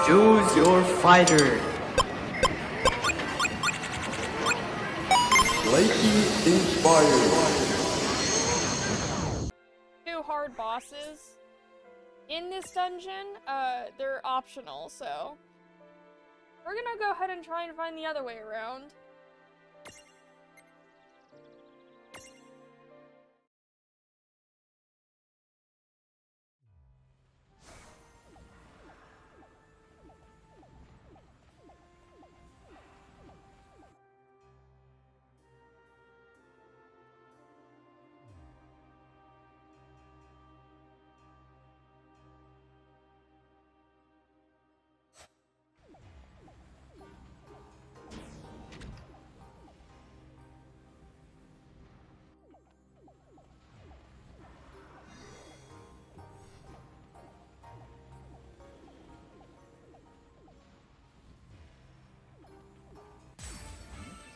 Choose your fighter. Lightning inspired. Two hard bosses in this dungeon. They're optional, so we're gonna go ahead and try and find the other way around.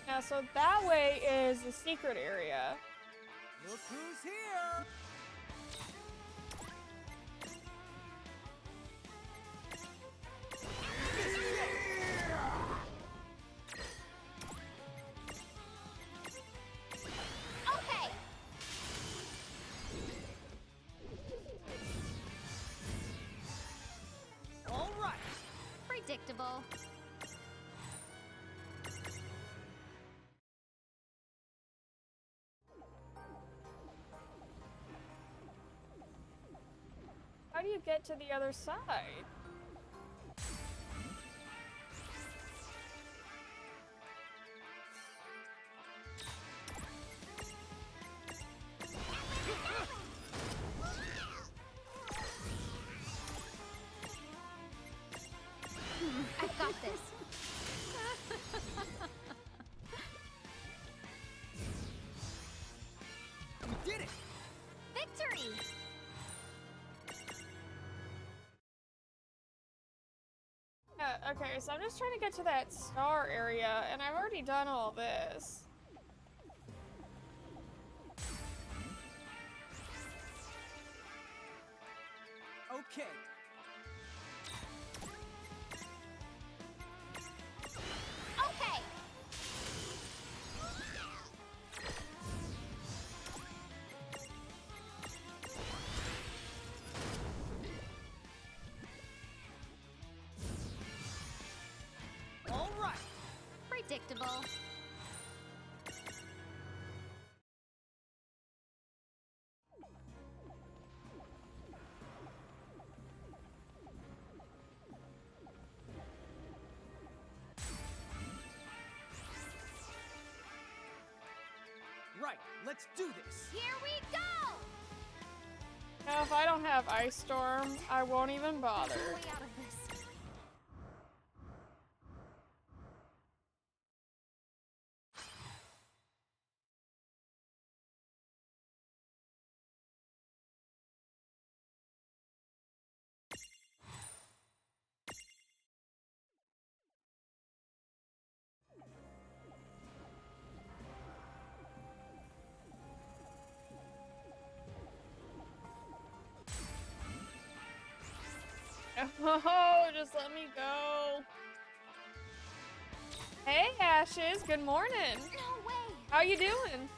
Yeah, so that way is the secret area. Look who's here! Okay. All right. Predictable. How do you get to the other side? I've got this. You did it! Victory! Yeah, okay, so I'm just trying to get to that star area, and I've already done all this. Okay. Okay. All right. Predictable. Right. Let's do this. Here we go! Now, if I don't have Ice Storm, I won't even bother. There's a way out of this. Oh, just let me go. Hey, Ashes. Good morning. No way! How you doing?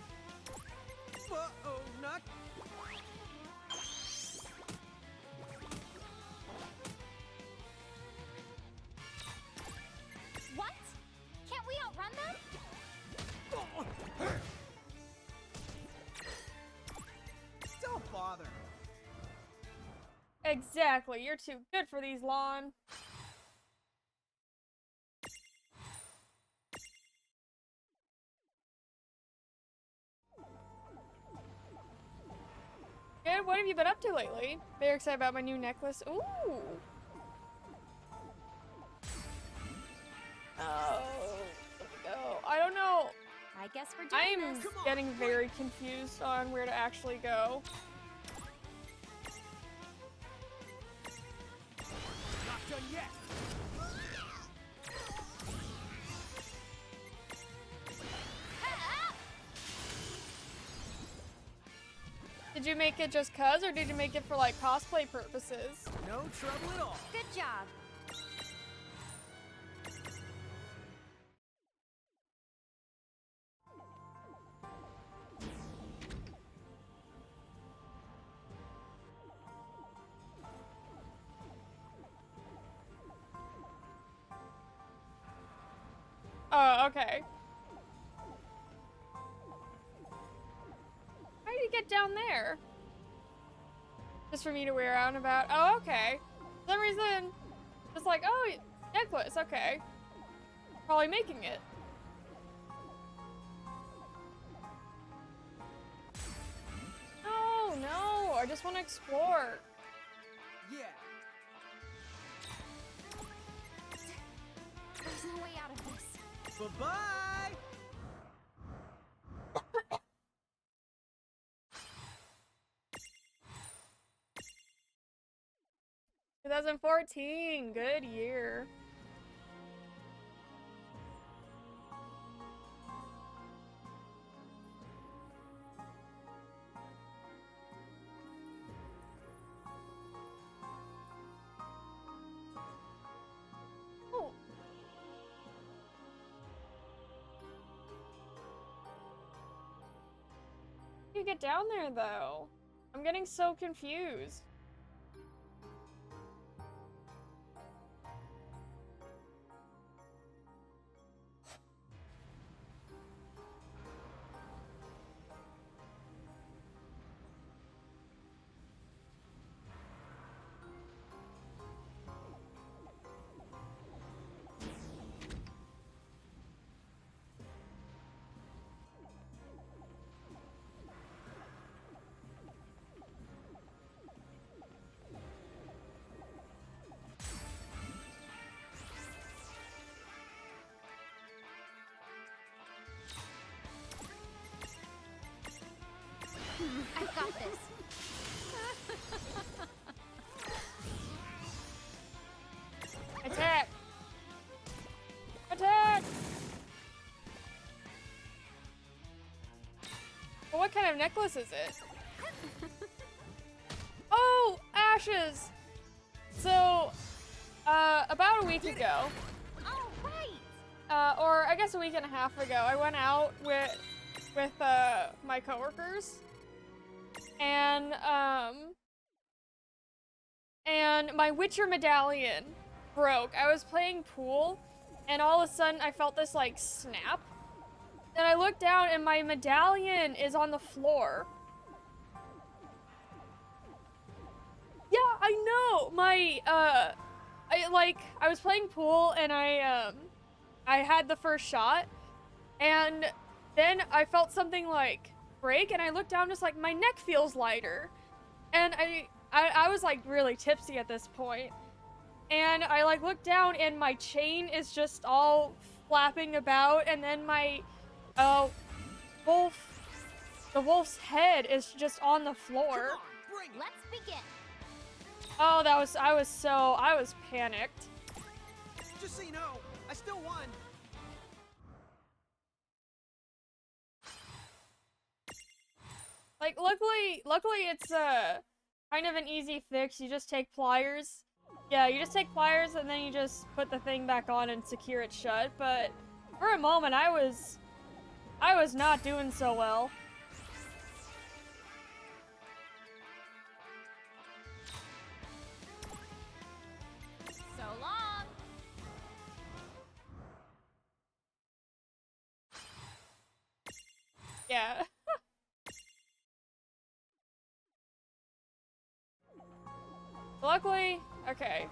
Uh-oh, not... What? Can't we outrun them? Don't bother. Exactly. You're too good for these lawn. Good. What have you been up to lately? Very excited about my new necklace. Ooh. Oh, let me go. I don't know. I guess we're doing I'm this. getting very confused on where to actually go. Not done yet. Ah! Did you make it just cuz, or did you make it for like cosplay purposes? No trouble at all. Good job. Oh, okay. How did you get down there? Just for me to wear out and about. Oh, okay. For some reason, just like, oh, necklace, okay. Probably making it. Oh, no, I just want to explore. Yeah. There's no way out of this. Bye-bye! 2014, good year. Oh. How do you get down there though? I'm getting so confused. I've got this. Attack! Attack! Well, what kind of necklace is it? Oh, ashes! So, about a week ago, Oh, right. or I guess a week and a half ago, I went out with my coworkers, and my Witcher medallion broke. I was playing pool, and all of a sudden I felt this like snap. Then I looked down and my medallion is on the floor. Yeah, I know. My I was playing pool and I had the first shot, and then I felt something like break, and I looked down, just like my neck feels lighter, and I was like really tipsy at this point, and I like looked down and my chain is just all flapping about, and then my the wolf's head is just on the floor. Come on, bring it! Let's begin. Oh, I was panicked. Just so you know, I still won. Like, luckily it's kind of an easy fix. You just take pliers. Yeah, you just take pliers and then you just put the thing back on and secure it shut. But for a moment, I was not doing so well. So long. Yeah. Luckily, okay.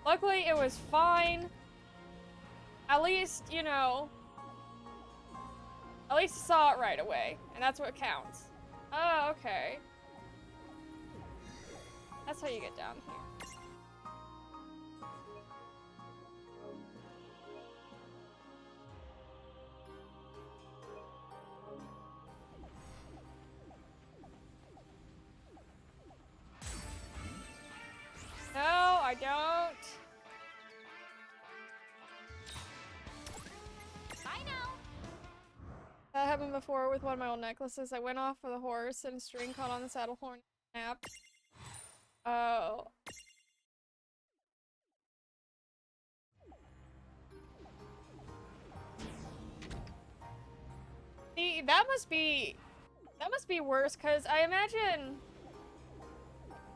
Luckily, it was fine. At least, you know, at least I saw it right away, and that's what counts. Oh, okay. That's how you get down here. No, I don't. I know. That happened before with one of my old necklaces. I went off with a horse and a string caught on the saddle horn and snapped. Oh. See, that must be worse, because I imagine,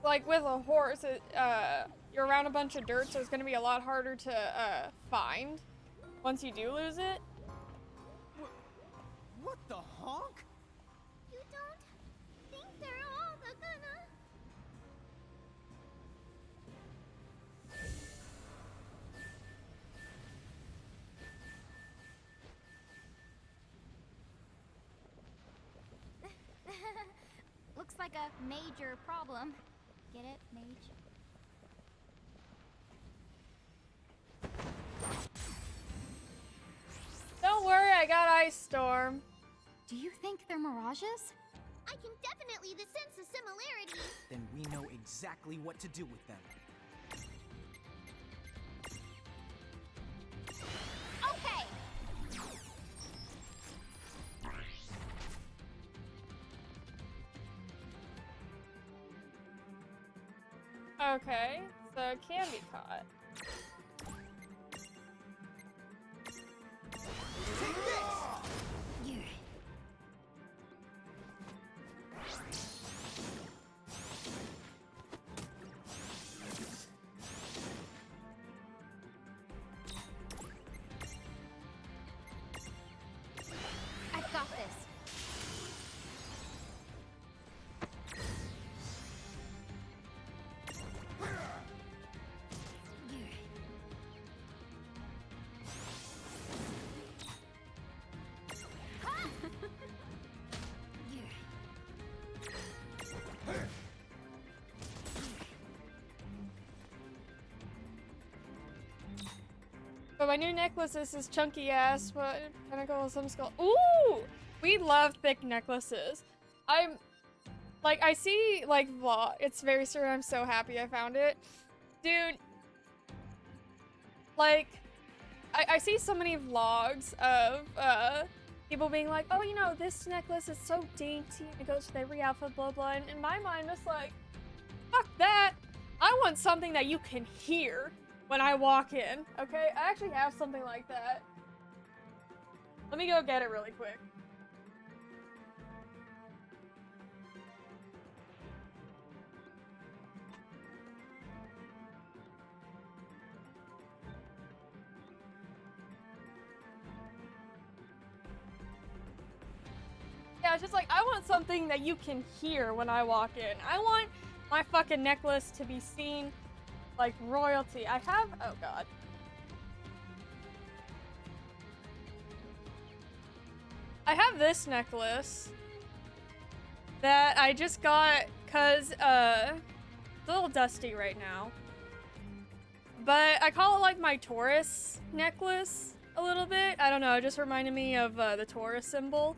like, with a horse, you're around a bunch of dirt, so it's gonna be a lot harder to find. once you do lose it. What the honk? You don't think they're all the gonna... Looks like a major problem. Get it, mage? Don't worry, I got Ice Storm. Do you think they're mirages? I can definitely sense a similarity. Then we know exactly what to do with them. Okay. Okay, so it can be caught. Take this! I've got this. But my new necklace is this chunky ass, what pinnacle some skull. Ooh! We love thick necklaces. I'm like, I see like vlog. It's very certain. I'm so happy I found it. Dude, like, I see so many vlogs of people being like, oh, you know, this necklace is so dainty. It goes with every outfit, blah blah. And in my mind, it's like, fuck that. I want something that you can hear when I walk in, okay? I actually have something like that. Let me go get it really quick. Yeah, it's just like, I want something that you can hear when I walk in. I want my fucking necklace to be seen like royalty. I have, oh god. I have this necklace that I just got cause it's a little dusty right now. But I call it like my Taurus necklace a little bit. I don't know, it just reminded me of the Taurus symbol.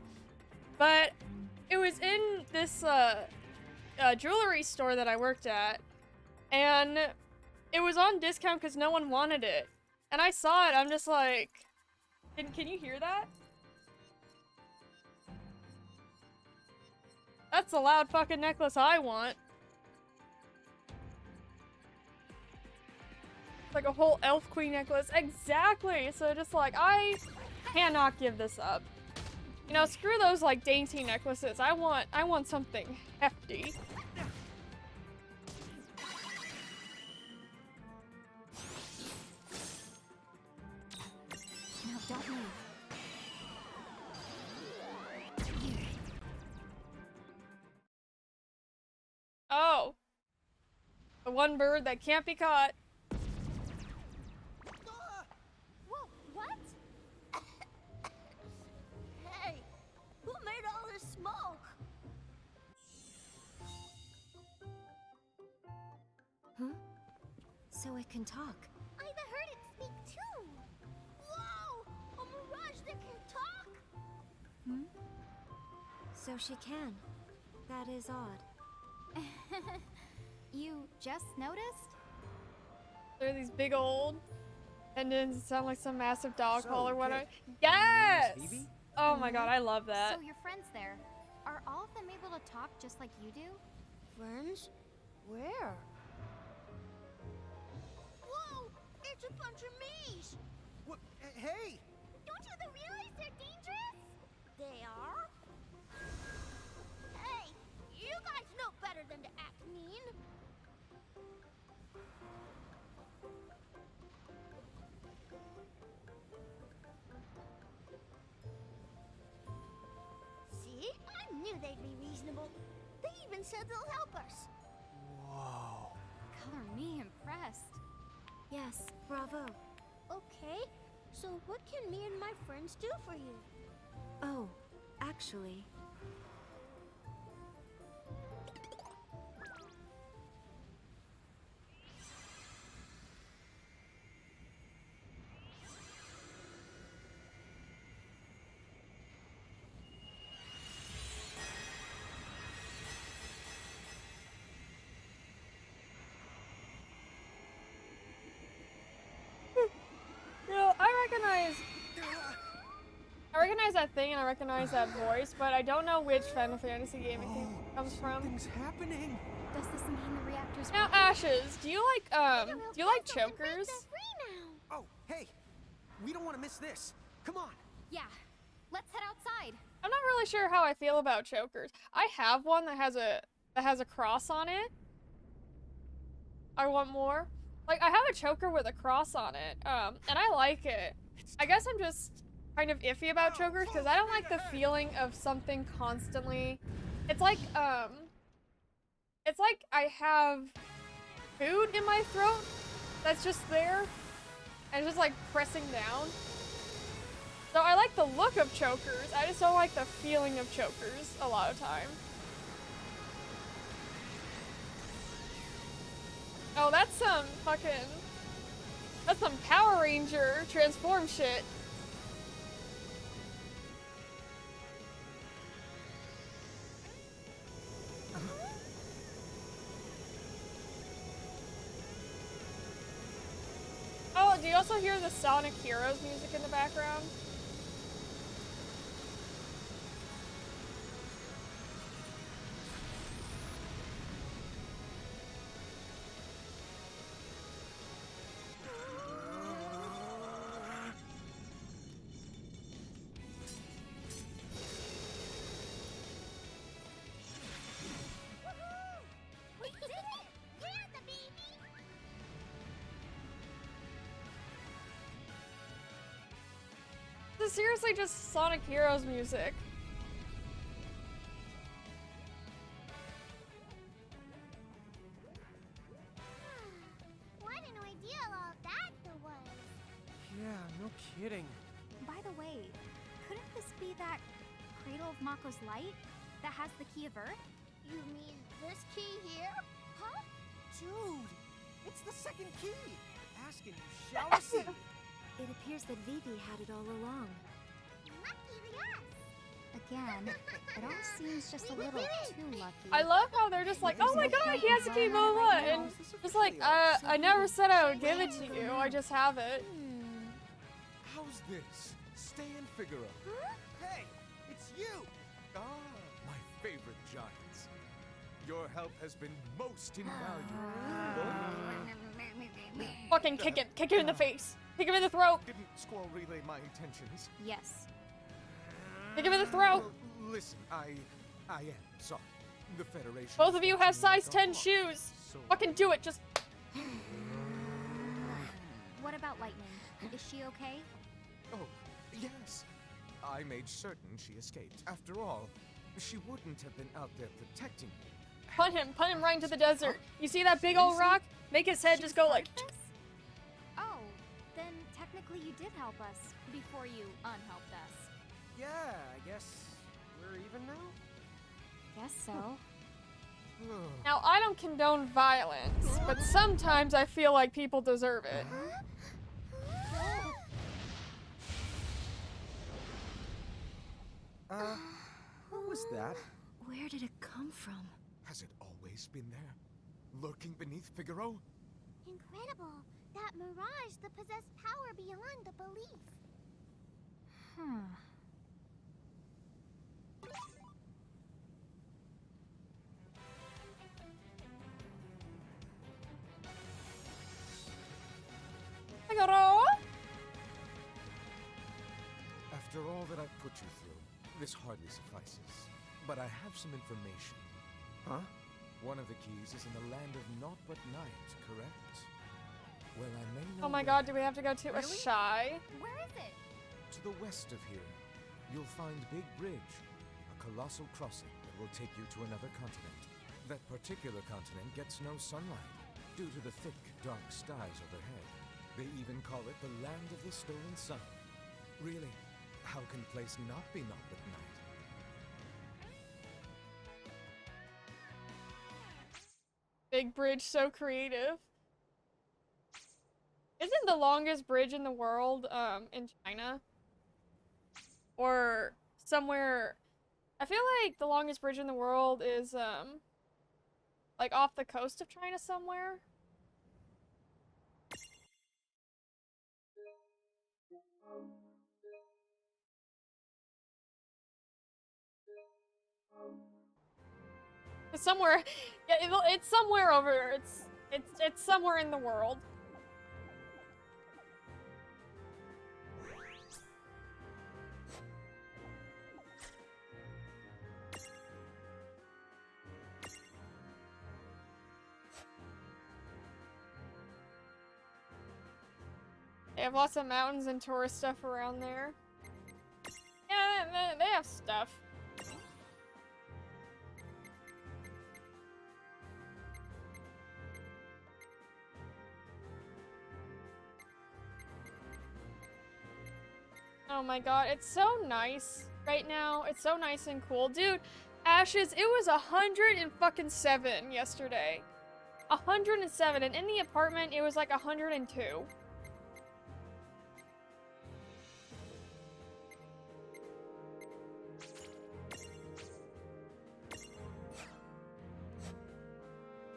But it was in this jewelry store that I worked at, and it was on discount because no one wanted it. And I saw it, I'm just like, can you hear that? That's the loud fucking necklace I want. It's like a whole elf queen necklace. Exactly! So just like, I cannot give this up. You know, screw those like dainty necklaces. I want something hefty. No, don't move. Oh. The one bird that can't be caught. Whoa, what? Hey, who made all this smoke? Huh? So it can talk. I heard it speak too. Whoa, a mirage that can talk? Hmm? So she can. That is odd. You just noticed? There are these big old pendants that sound like some massive dog So, collar. What? Kit, Yes! your name's Phoebe? Oh my god, I love that. So your friends there, are all of them able to talk just like you do? Friends? Where? Whoa, it's a bunch of me's. What? Hey! Don't you realize they're dangerous? They are? Hey, you guys know better than to act mean. they'd be reasonable. They even said they'll help us. Whoa. Color me impressed. Yes, bravo. Okay, so what can me and my friends do for you? Oh, actually, You know, I recognize that thing and I recognize that voice, but I don't know which Final Fantasy game it comes from. Something's happening. does this mean the reactor's Now, Ashes, do you like chokers? Oh, hey. We don't want to miss this. Come on. Yeah, let's head outside. I'm not really sure how I feel about chokers. I have one that has a cross on it. I want more. Like, I have a choker with a cross on it, and I like it. I guess I'm just kind of iffy about chokers because I don't like the feeling of something constantly. It's like I have food in my throat that's just there and just like pressing down. So I like the look of chokers, I just don't like the feeling of chokers a lot of time. Oh, that's some Power Ranger transform shit. Oh, do you also hear the Sonic Heroes music in the background? We did it! Yeah, the baby! This is seriously just Sonic Heroes music. What an ordeal all that was. Yeah, no kidding. By the way, couldn't this be that Cradle of Mako's light that has the key of Earth? You mean this key here? Huh? Dude, it's the second key. Ask and you shall receive. It appears that Vivi had it all along. Lucky us! Again, it all seems just a little too lucky. I love how they're just like, oh my god, he has a key, blah, blah, blah, and just like, I never said I would give it to you, I just have it. How's this? Stay in Figaro. Huh? Hey, it's you. Ah, my favorite giants. Your help has been most invaluable. Fucking kick him in the face. Kick him in the throat. Didn't Squall relay my intentions? Yes. Kick him in the throat. Well, listen, I am sorry. The Federation. Both of you have size 10 shoes. So Fucking do it, just. What about Lightning? Is she okay? Oh, yes. I made certain she escaped. After all, she wouldn't have been out there protecting me. Punt him right into the desert. You see that big old rock? Make his head just go like. Oh, then technically you did help us before you unhelped us. Yeah, I guess we're even now. Guess so. Now, I don't condone violence, but sometimes I feel like people deserve it. What was that? Where did it come from? Has it always been there? Lurking beneath Figaro? Incredible. That mirage, the possessed power beyond the belief. Huh. Figaro? After all that I've put you through, this hardly suffices. But I have some information. Huh? One of the keys is in the land of naught but night, correct? Well, I may know Oh my where. god, do we have to go to a shy? Where is it? To the west of here, you'll find Big Bridge, a colossal crossing that will take you to another continent. That particular continent gets no sunlight due to the thick, dark skies overhead. They even call it the land of the stolen sun. Really, how can a place not be known at night? Big bridge, so creative. Isn't the longest bridge in the world, in China? Or somewhere... I feel like the longest bridge in the world is, like off the coast of China somewhere. It's somewhere, yeah, it's somewhere over, it's somewhere in the world. They have lots of mountains and tourist stuff around there. Yeah, they have stuff. Oh my god, it's so nice right now. It's so nice and cool. Dude, Ashes, it was 107 yesterday. 107, and in the apartment, it was like 102.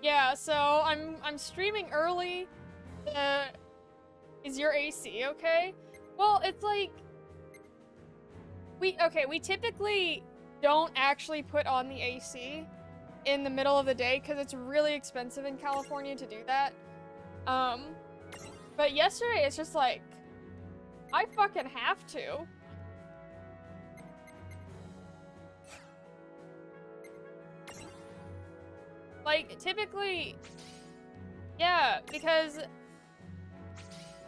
Yeah, so I'm streaming early. Is your AC okay? Well, it's like we typically don't actually put on the AC in the middle of the day because it's really expensive in California to do that. But yesterday it's just like I fucking have to. Like, typically, yeah, because,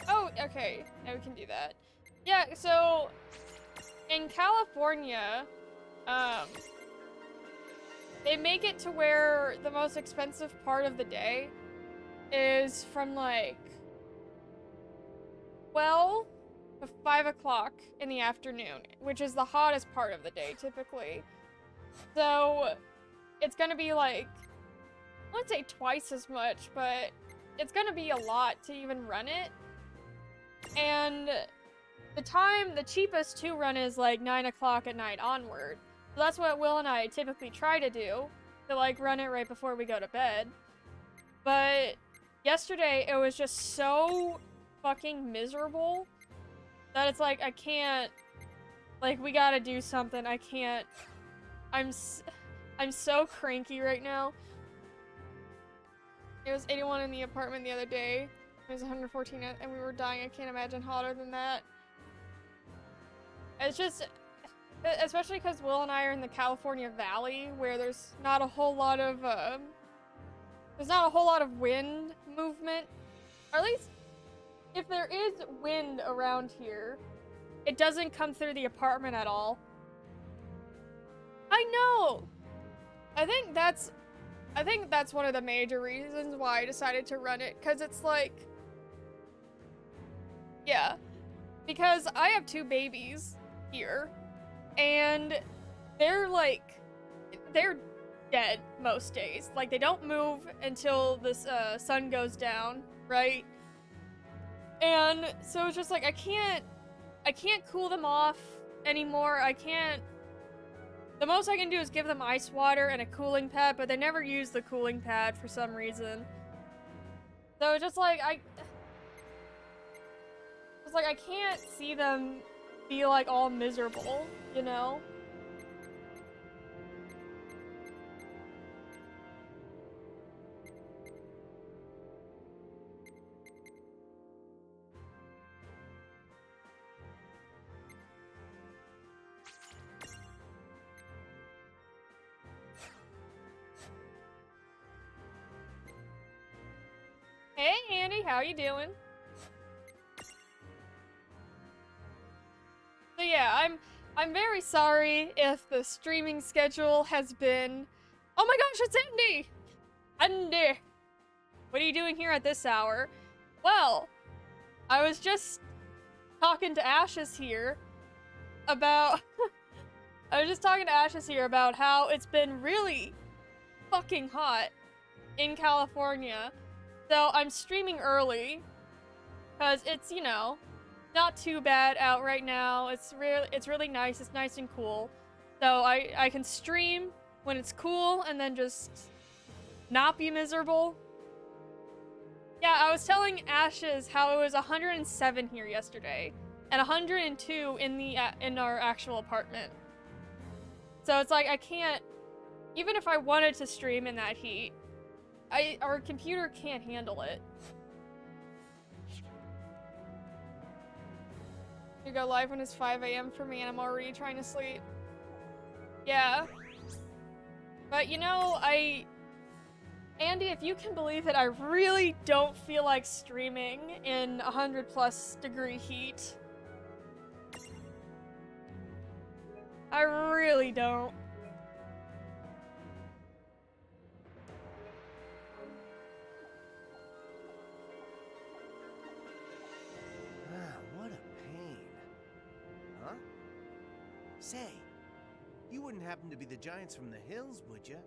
oh, okay, now we can do that. Yeah, so, in California, they make it to where the most expensive part of the day is from, like, 12 to 5 o'clock in the afternoon, which is the hottest part of the day, typically. So, it's gonna be, like, I wouldn't say twice as much, but it's gonna be a lot to even run it. And the cheapest to run is like 9 o'clock at night onward. So that's what Will and I typically try to do, to like run it right before we go to bed. But yesterday it was just so fucking miserable that it's like I can't, like we gotta do something. I can't, I'm so cranky right now. It was 81 in the apartment the other day. It was 114 and we were dying. I can't imagine hotter than that. It's just, especially because Will and I are in the California Valley where there's not a whole lot of, wind movement. Or at least, if there is wind around here, it doesn't come through the apartment at all. I know! I think that's one of the major reasons why I decided to run it, because it's like, yeah, because I have 2 babies here, and they're dead most days. Like, they don't move until the sun goes down, right? And so it's just like, I can't cool them off anymore. The most I can do is give them ice water and a cooling pad, but they never use the cooling pad for some reason. So it's just like, I can't see them be like all miserable, you know? Hey Andy, how you doing? So yeah, I'm very sorry if the streaming schedule has been... Oh my gosh, it's Andy! Andy! What are you doing here at this hour? Well, I was just talking to Ashes here about... I was just talking to Ashes here about how it's been really fucking hot in California. So I'm streaming early, because it's, you know, not too bad out right now. It's really nice. It's nice and cool. So I can stream when it's cool and then just not be miserable. Yeah, I was telling Ashes how it was 107 here yesterday and 102 in our actual apartment. So it's like I can't, even if I wanted to stream in that heat, our computer can't handle it. You go live when it's 5 a.m. for me and I'm already trying to sleep. Yeah. But you know, Andy, if you can believe it, I really don't feel like streaming in 100+ degree heat. I really don't. What a pain. Huh? Say, you wouldn't happen to be the giants from the hills, would you?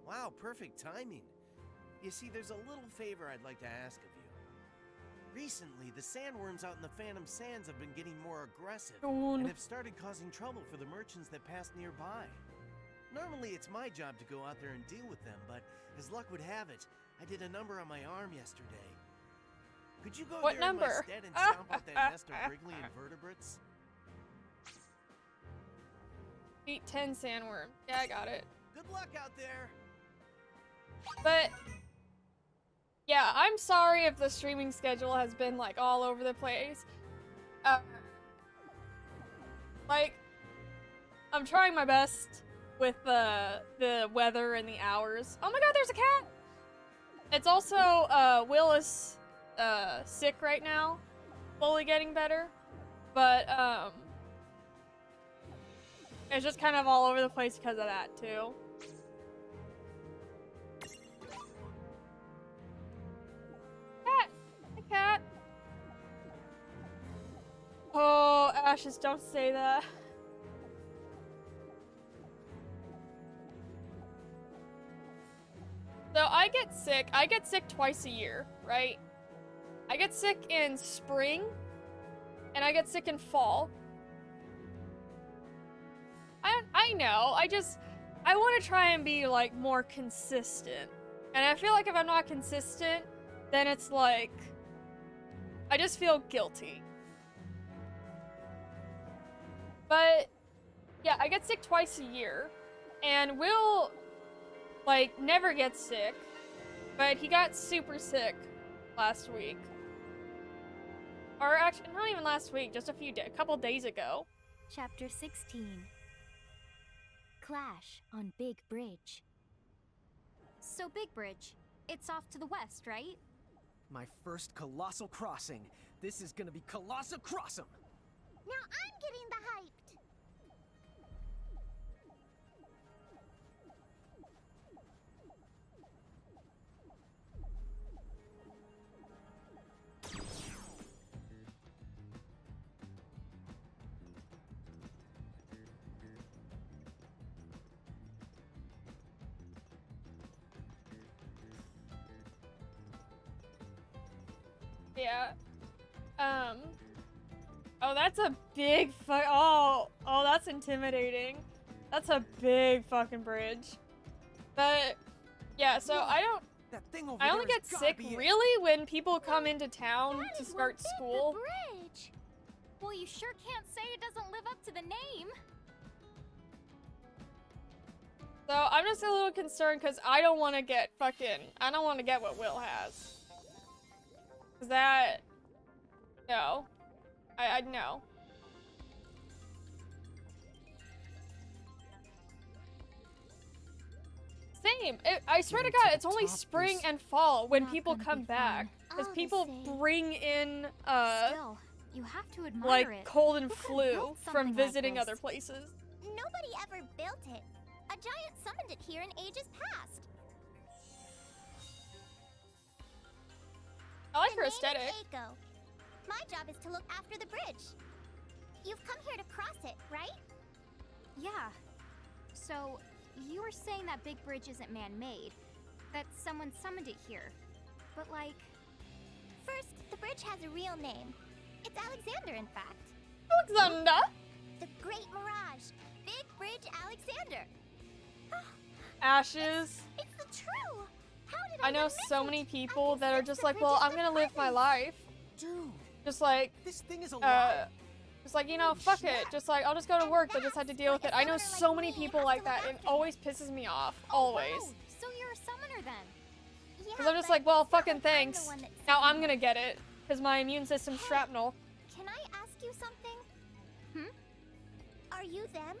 Wow, perfect timing. You see, there's a little favor I'd like to ask of you. Recently, the sandworms out in the Phantom Sands have been getting more aggressive and have started causing trouble for the merchants that pass nearby. Normally, it's my job to go out there and deal with them, but as luck would have it, I did a number on my arm yesterday. Could you go What there number? in my stead and stomp out that nest of wriggly invertebrates? Beat 10 sandworm. Yeah, I got it. Good luck out there! But yeah, I'm sorry if the streaming schedule has been like all over the place. Like, I'm trying my best with the weather and the hours. Oh my god, there's a cat! It's also, Will is sick right now. Slowly getting better. But, it's just kind of all over the place because of that, too. Cat! Hey, cat! Oh, Ashes, don't say that. So I get sick twice a year, right? I get sick in spring, and I get sick in fall. I know, I want to try and be, like, more consistent. And I feel like if I'm not consistent, then it's like, I just feel guilty. But, yeah, I get sick twice a year, and Will, like, never gets sick, but he got super sick last week. Or actually, not even last week, just a couple days ago. Chapter 16. Clash on Big Bridge. So Big Bridge, it's off to the west, right? My first colossal crossing. This is gonna be colossal crossum. Now I'm getting the hyped. Yeah. Oh, that's a big oh, that's intimidating. That's a big fucking bridge. But, yeah, so I only get sick really when people come into town to start school. The bridge. Well, you sure can't say it doesn't live up to the name. So I'm just a little concerned because I don't want to get what Will has. That, no. I know. Same. I swear to God, it's only spring and fall when Not people gonna come be back. fun. Because All the people same. bring in, Still, You have to admire like it. cold and Who could've flu built from something like visiting this? other places. Nobody ever built it. A giant summoned it here in ages past. I like The her name is aesthetic. Eiko. My job is to look after the bridge. You've come here to cross it, right? Yeah. So, you were saying that big bridge isn't man-made. That someone summoned it here. But like... First, the bridge has a real name. It's Alexander, in fact. Alexander. The Great Mirage. Big Bridge Alexander. Ashes. It's the true. How did I know miss so it? many I people can that are sense just the like, well, bridge's I'm gonna live my presence. life. Dude, Just like, this thing is alive. just like, you know, fuck it. Just like, I'll just go to work, but just have to deal with it. I know so many people like that. It always pisses me off. Always. Oh, so you're a summoner then? Yeah, Because I'm just but like, well, it's not fucking like I'm the thanks. one that Now summoned I'm gonna get it. Because my immune system's shrapnel. Can I ask you something? Hmm? Are you them?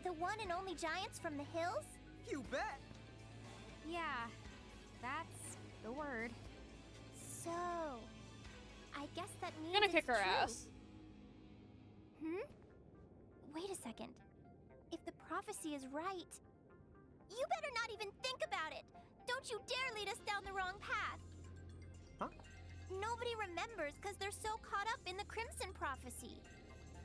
The one and only giants from the hills? You bet. Yeah, that's the word. So, I guess that means I'm gonna kick it's her true. ass. Wait a second. If the prophecy is right, you better not even think about it. Don't you dare lead us down the wrong path. Huh? Nobody remembers because they're so caught up in the Crimson prophecy.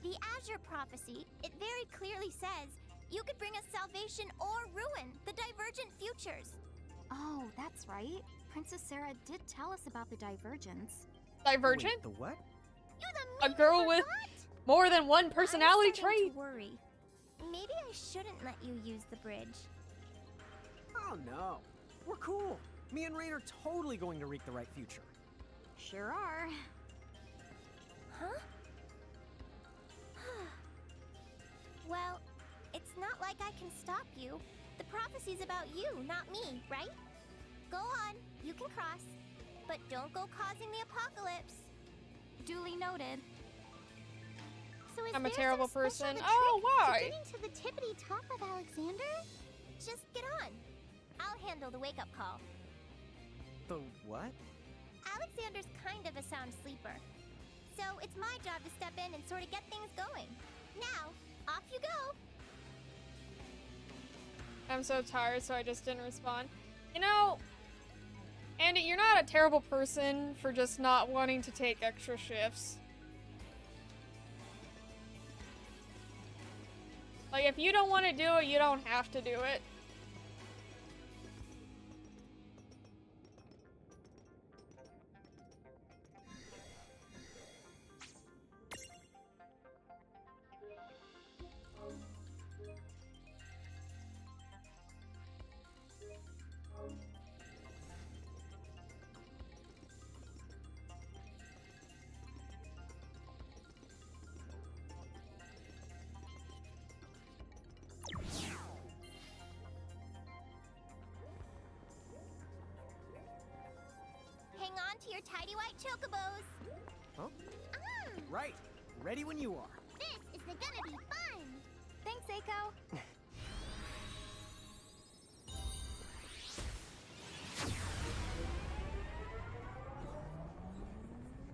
The Azure prophecy, it very clearly says you could bring us salvation or ruin, the divergent futures. Oh, that's right. Princess Sarah did tell us about the divergence. Divergent? Wait, the what? You the A mean girl with forgot? more than one personality I'm starting trait. to worry. Maybe I shouldn't let you use the bridge. Oh no. We're cool. Me and Rain are totally going to reap the right future. Sure are. Huh? Well, it's not like I can stop you. The prophecy's about you, not me, right? Go on, you can cross. But don't go causing the apocalypse. Duly noted. So is I'm a there terrible some special person. trick Oh, why? to getting to the tippity top of Alexander? Just get on. I'll handle the wake-up call. The what? Alexander's kind of a sound sleeper. So it's my job to step in and sort of get things going. Now, off you go. I'm so tired, so I just didn't respond. You know, Andy, you're not a terrible person for just not wanting to take extra shifts. Like, if you don't want to do it, you don't have to do it. Hang on to your tidy white chocobos. Huh? Ah, Right. Ready when you are. this is gonna be fun. Thanks, Eiko.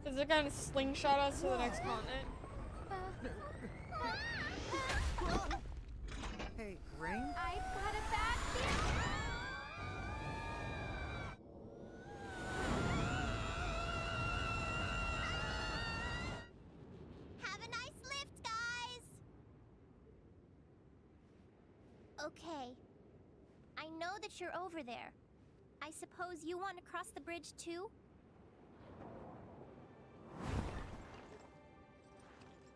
Is it gonna slingshot us to the next continent? Hey, Rain? I've got a bad feeling. Have a nice lift, guys. Okay. I know that you're over there. I suppose you want to cross the bridge too?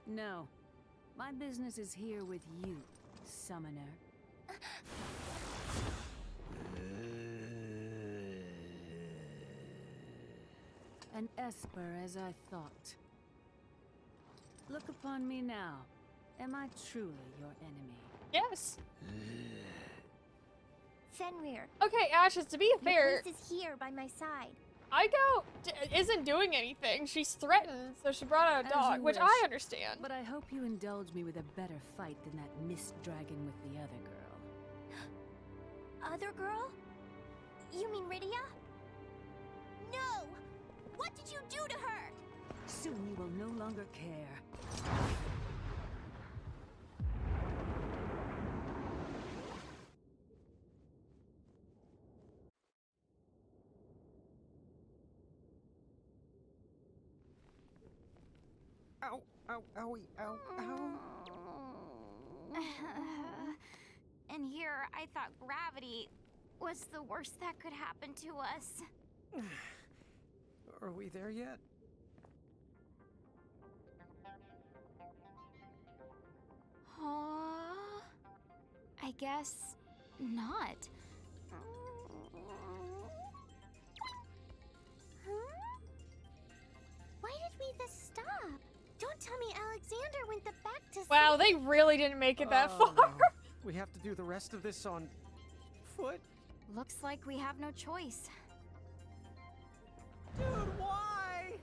No. My business is here with you, summoner. An Esper as I thought. Look upon me now. Am I truly your enemy? Yes. Fenrir, Okay, Ashes, to be your fair, place is here by my side. Aiko isn't doing anything. She's threatened, so she brought out a As dog, you which wish. I understand. But I hope you indulge me with a better fight than that mist dragon with the other girl. Other girl? You mean Rydia? No! What did you do to her? Soon you will no longer care. Ow, ow, owie, ow, ow. And here, I thought gravity was the worst that could happen to us. Are we there yet? I guess not. Why did we just stop? Don't tell me Alexander went the back to Wow, sleep. they really didn't make it that far. No. We have to do the rest of this on foot? Looks like we have no choice. Dude, why?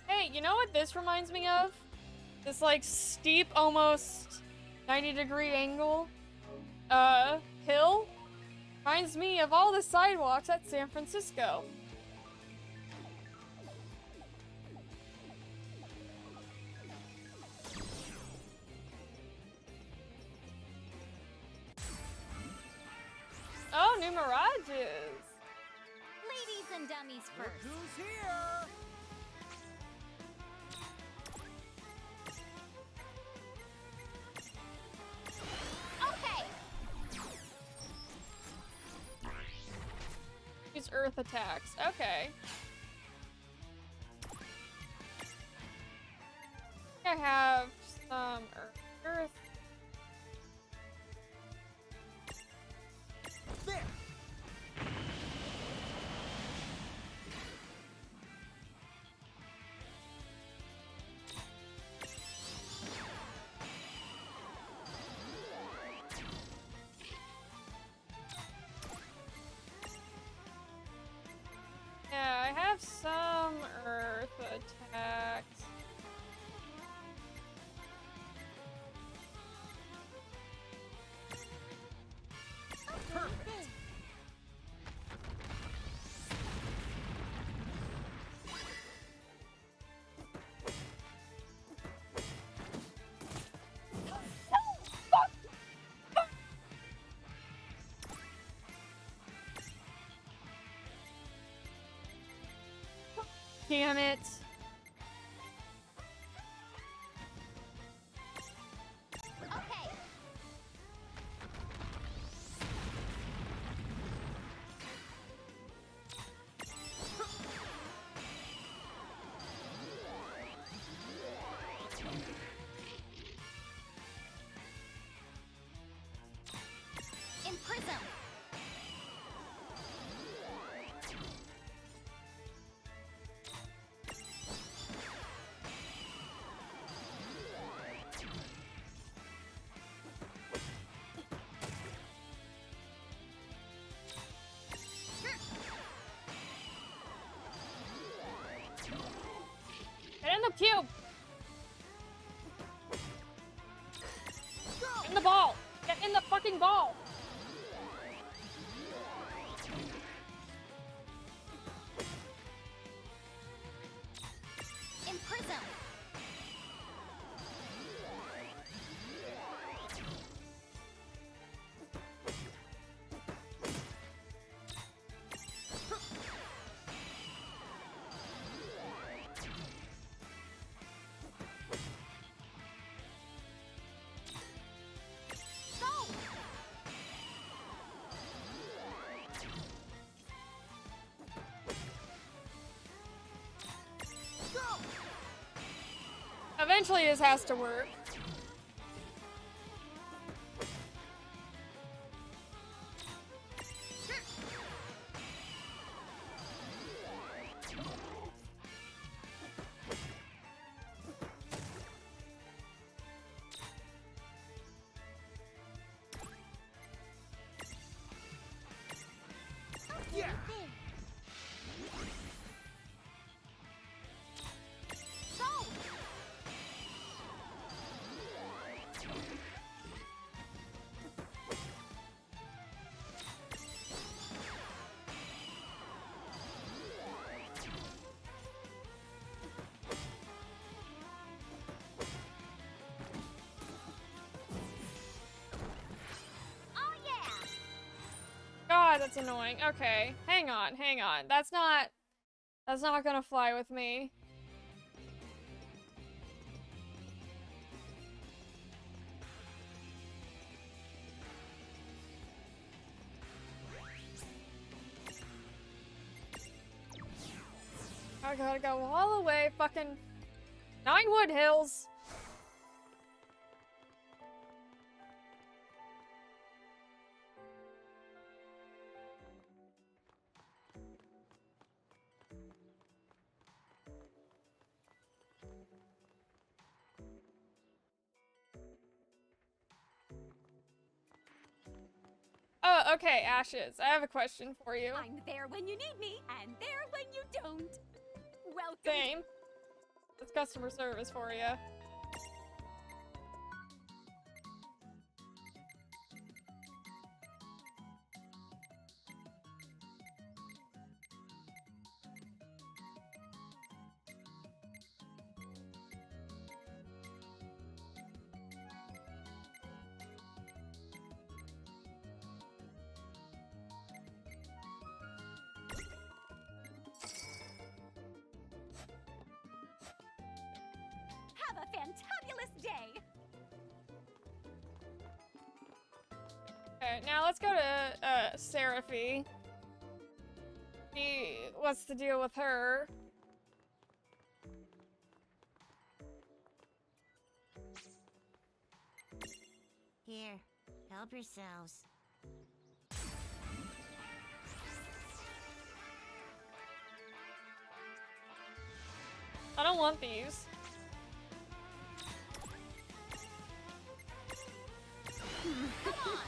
Hey, you know what this reminds me of? This like steep, almost 90-degree angle, hill. Reminds me of all the sidewalks at San Francisco. Oh, new mirages. Ladies and dummies Look first. who's here? Okay. Use earth attacks. Okay. I have some earth. There! Yeah, I have some earth attacks. Perfect! Damn it. Okay. In prism. Get in the cube! Get in the ball! Get in the fucking ball! In prism. Go! Eventually this has to work. Yeah! that's annoying. Okay, hang on, hang on. That's not gonna fly with me. I gotta go all the way, fucking Ninewood Hills. Oh, okay, Ashes. I have a question for you. I'm there when you need me, and there when you don't. Welcome. Same. It's customer service for you. Have a fantabulous day. Okay, now let's go to Seraphy. See what's the deal with her. Here, help yourselves. I don't want these. Come on.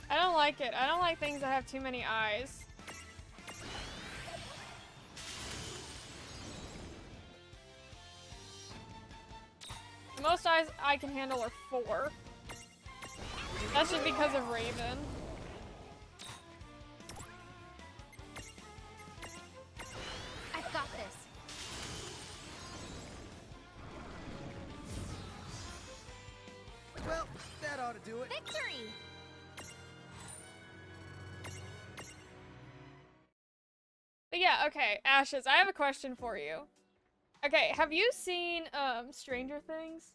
I don't like it. I don't like things that have too many eyes. The most eyes I can handle are 4. That's just because of Raven. I've got this. Well, that ought to do it. Victory! But yeah, okay, Ashes, I have a question for you. Okay, have you seen Stranger Things?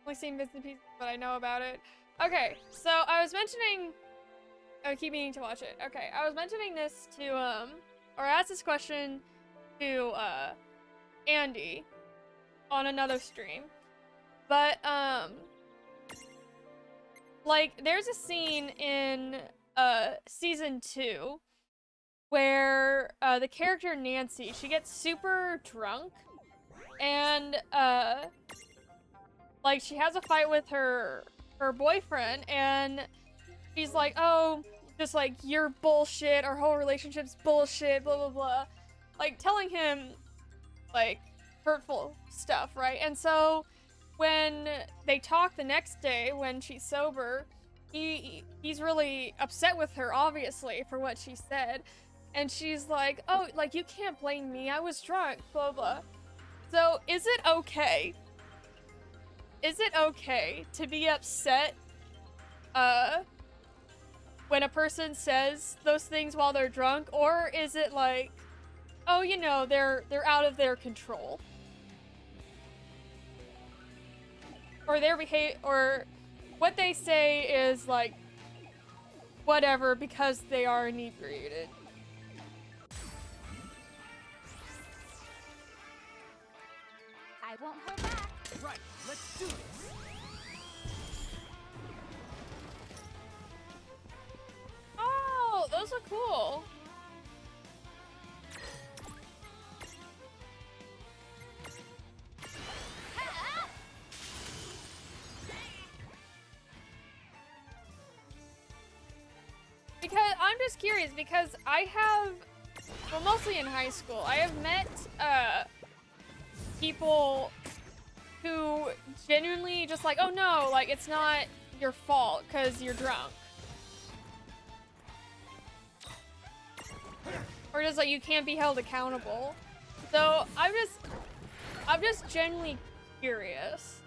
Only seen bits and pieces, but I know about it. Okay, so I was mentioning. I keep meaning to watch it. Okay, I was mentioning this to or I asked this question to Andy on another stream, but like there's a scene in season 2 where the character Nancy, she gets super drunk and like she has a fight with her boyfriend and she's like, oh, just like you're bullshit, our whole relationship's bullshit, blah blah blah, like telling him like hurtful stuff, right? And so when they talk the next day when she's sober, he's really upset with her, obviously, for what she said. And she's like, oh, like you can't blame me, I was drunk, blah blah. So is it okay? Is it okay to be upset when a person says those things while they're drunk, or is it like, oh, you know, they're out of their control, or or what they say is like whatever because they are inebriated? I won't hold back. Right, let's do this. Oh, those are cool. I'm just curious because I have, well, mostly in high school, I have met people who genuinely just like, oh no, like it's not your fault because you're drunk. Or just like you can't be held accountable. So I'm just genuinely curious.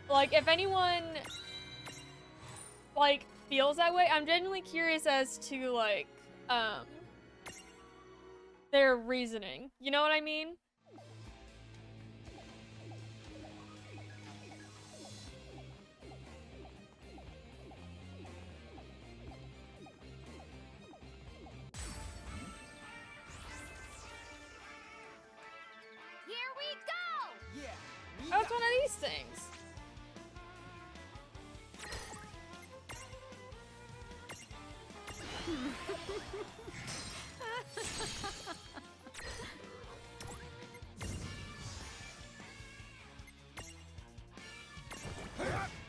Like if anyone like feels that way, I'm genuinely curious as to like their reasoning. You know what I mean? Here we go! Yeah. Oh, it's one of these things.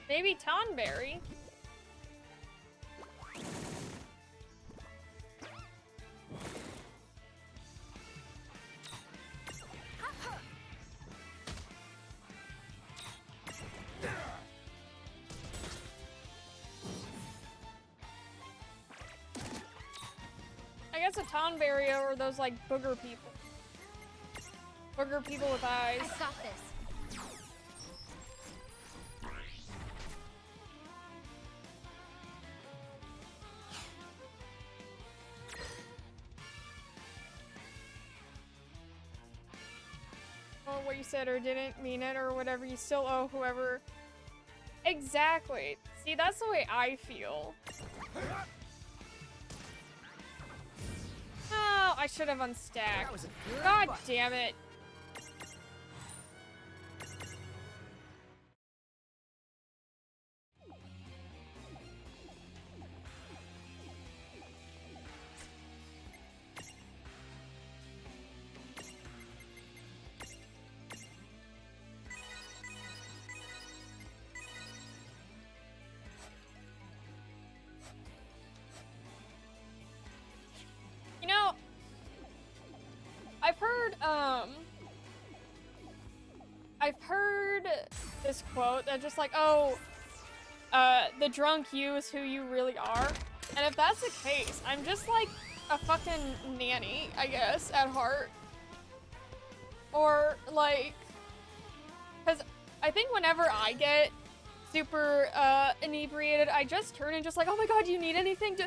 Maybe Tonberry. I guess a Tonberry or those like booger people. Booger people with eyes. I got this. Or what you said or didn't mean it or whatever, you still owe whoever. Exactly. See, that's the way I feel. Oh, I should have unstacked. That was a good God fight. damn it. You know, I've heard this quote that just like, oh, the drunk you is who you really are. And if that's the case, I'm just like a fucking nanny, I guess, at heart. Or like, because I think whenever I get super inebriated, I just turn and just like, oh my god, do you need anything?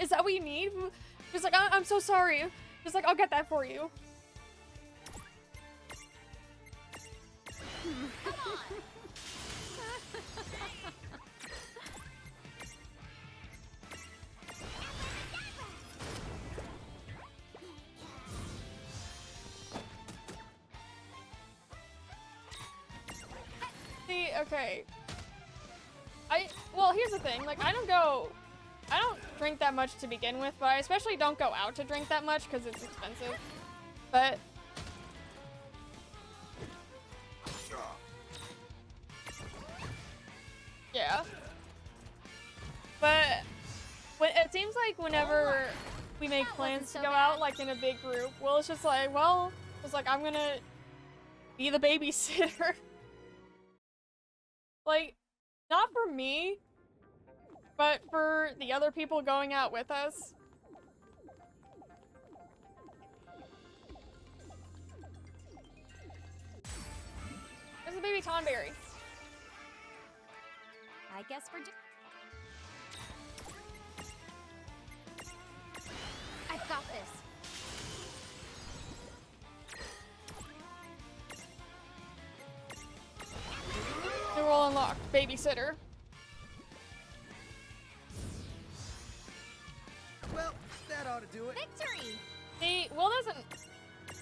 Is that what you need? Just like, I'm so sorry. Just like, I'll get that for you. See, okay. Well, here's the thing. Like, I don't drink that much to begin with, but I especially don't go out to drink that much because it's expensive. But yeah. But it seems like whenever we make plans to go out, like in a big group, well, it's just like, well, it's like I'm gonna be the babysitter. Like, not for me, but for the other people going out with us. There's a baby Tonberry. I guess we're I've got this. New role unlocked. Babysitter. Well, that ought to do it. victory! See, Will doesn't...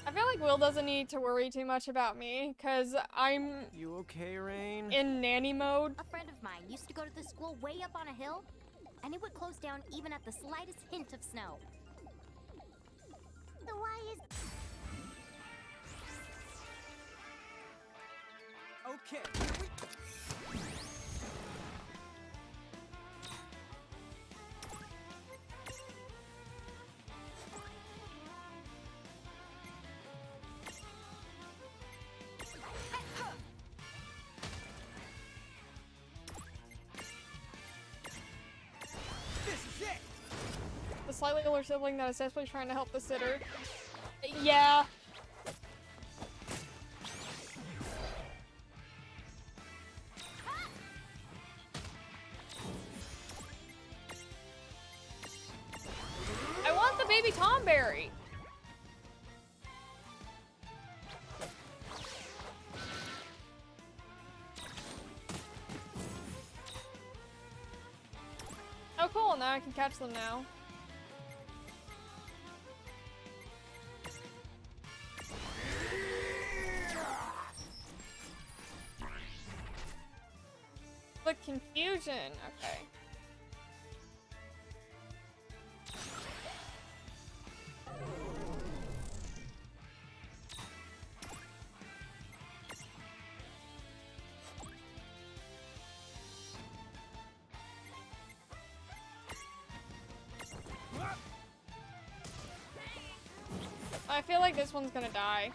I feel like Will doesn't need to worry too much about me, because I'm You okay, Rain? in nanny mode. A friend of mine used to go to the school way up on a hill, and it would close down even at the slightest hint of snow. So why is... Okay, here we go. slightly older sibling that is desperately trying to help the sitter. Yeah. I want the baby Tomberry. Oh cool, now I can catch them now. But confusion, okay. I feel like this one's gonna die.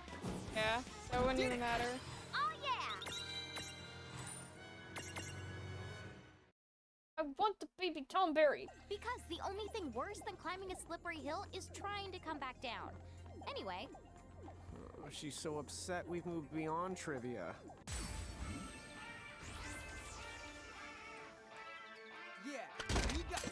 Yeah, so it wouldn't even matter. Oh yeah! I want the baby Tomberry. Because the only thing worse than climbing a slippery hill is trying to come back down. Anyway, She's so upset we've moved beyond trivia. Yeah, you got.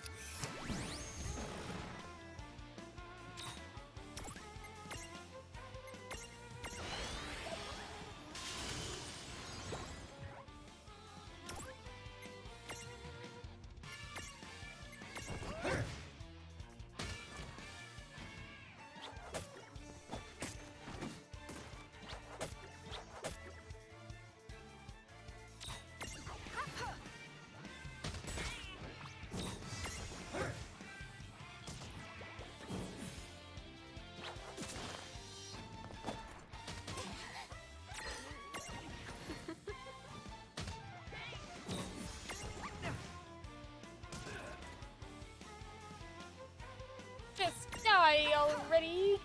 Just die already.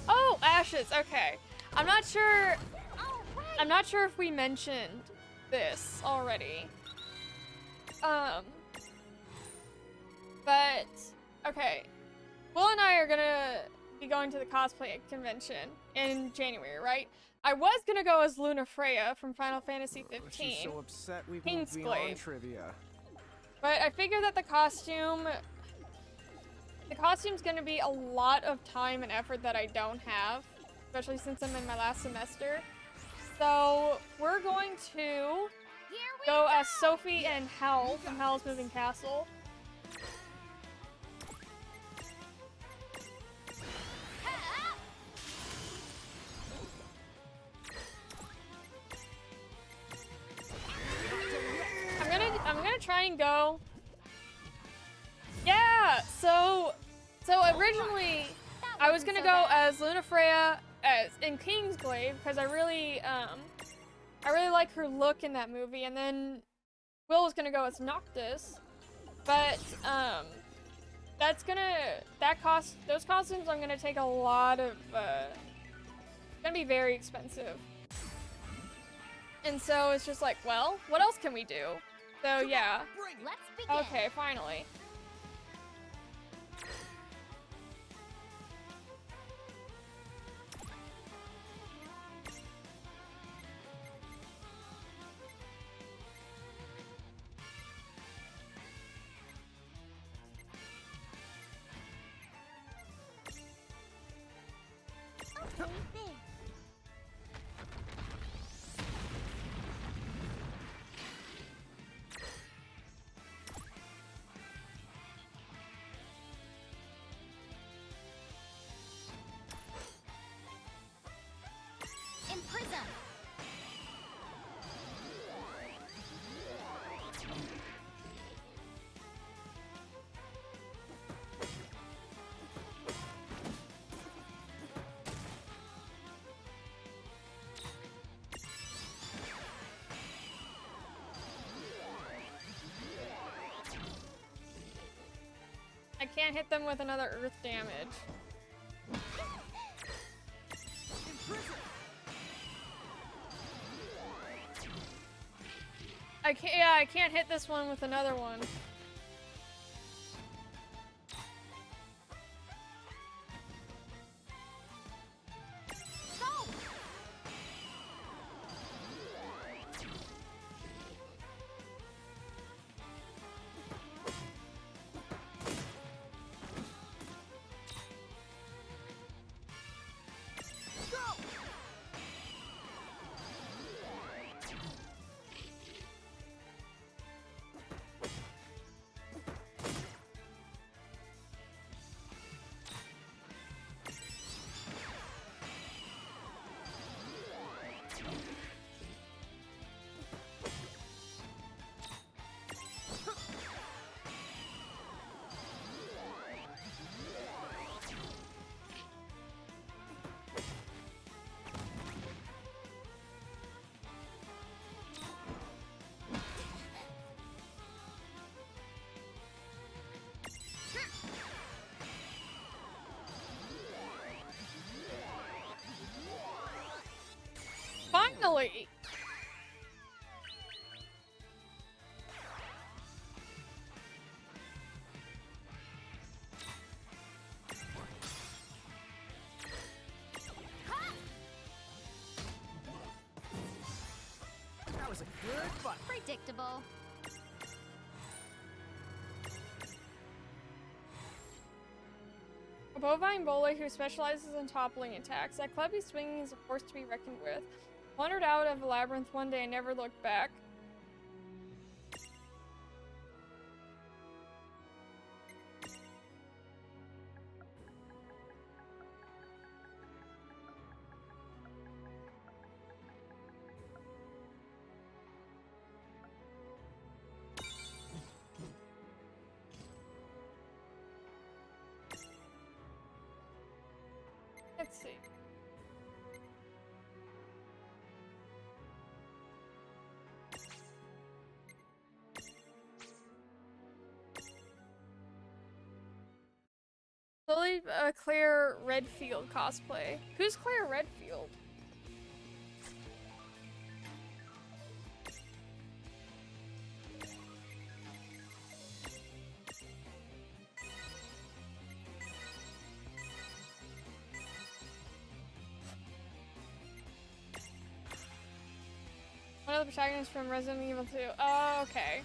Oh, ashes. Okay. I'm not sure. I'm not sure if we mentioned this already. But okay. Will and I are gonna be going to the cosplay convention in January, right? I was gonna go as Luna Freya from Final Fantasy 15. She's so upset we've King's moved beyond Glaive. trivia. But I figure that the costume's gonna be a lot of time and effort that I don't have, especially since I'm in my last semester. So we're going to go as Sophie and Hel from Hell's Moving Castle. I'm gonna try and go. Yeah, so originally I was gonna go as Luna Freya as in King's Glaive because I really like her look in that movie, and then Will was gonna go as Noctis, but those costumes are gonna take a lot of it's gonna be very expensive, and so it's just like, well, what else can we do? So yeah. Let's begin. Okay, finally. Okay, there. in prison. I can't hit them with another earth damage. I can't hit this one with another one. bully. That was a good fight. Predictable. A bovine bowler who specializes in toppling attacks. That clubby swinging is a force to be reckoned with. Wandered out of a labyrinth one day and never looked back. Let's see. Slowly Claire Redfield cosplay. Who's Claire Redfield? One of the protagonists from Resident Evil 2. Oh, okay.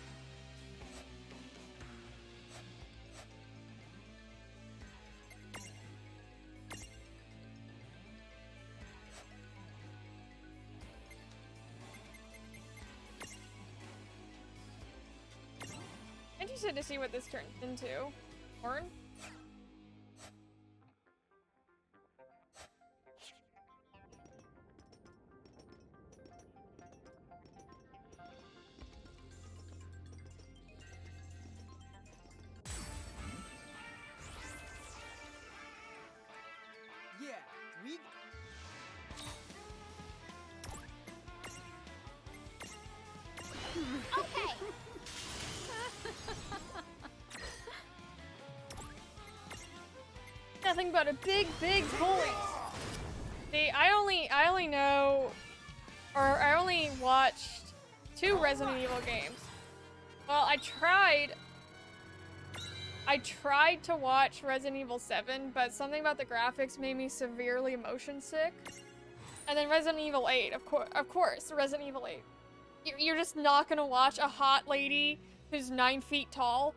Interested to see what this turns into. Horn? Yeah, we. Okay. Nothing but a big bully. See, I only know, or I only watched 2 Resident Evil games. Well, I tried to watch Resident Evil 7, but something about the graphics made me severely motion sick. And then Resident Evil 8, of course, Resident Evil 8. You're just not gonna watch a hot lady who's 9 feet tall